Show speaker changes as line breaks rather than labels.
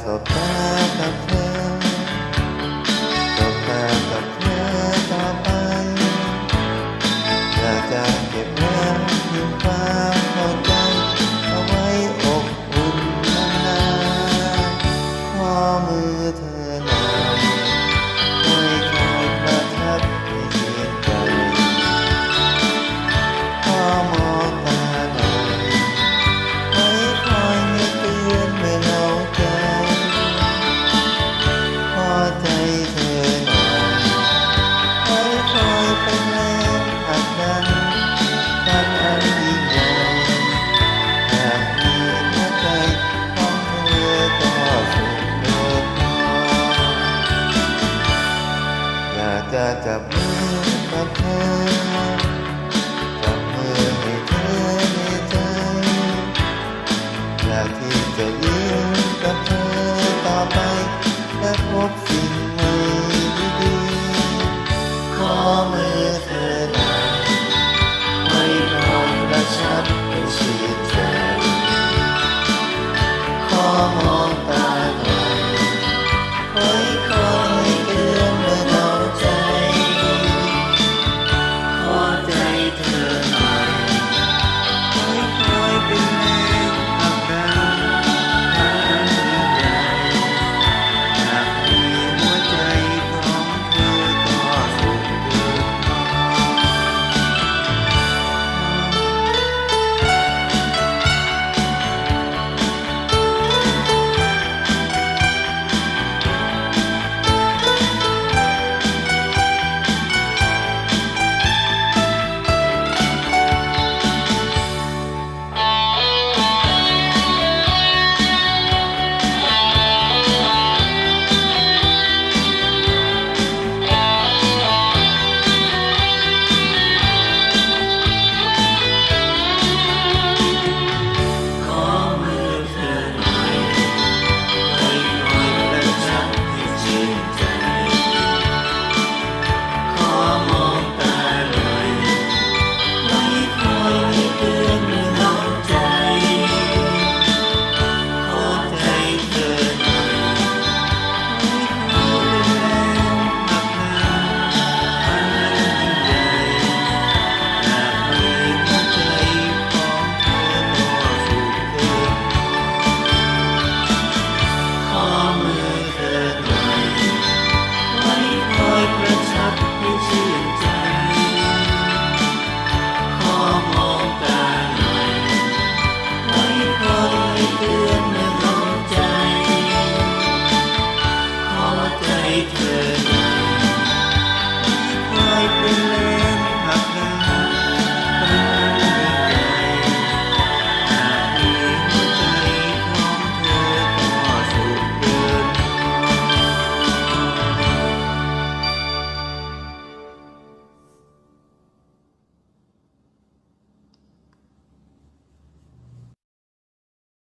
สบตากับเธอสบตากับเธอต่อไปอยากจะเก็บไว้เพียงความเข้าใจเอาไว้อบอุ่นนานๆขอมือเธอหน่อยให้คอยประทับให้เสียใจขอมองตาหน่อยให้คอยให้เตือนเมื่อเหงาใจขอใจเธอหน่อยให้คอยเป็นแรงผลักดันฝันอันยิ่งใหญ่หากมีหัวใจของเธอก็สุขเกินพออยากจะจับมือกับเธอจับมือให้เธอในใจอยากที่จะยืนกับเธอต่อไปและพบสิ่งใหม่ดีๆขอมือเธอหน่อยไว้คอยกระชับให้เชื่อ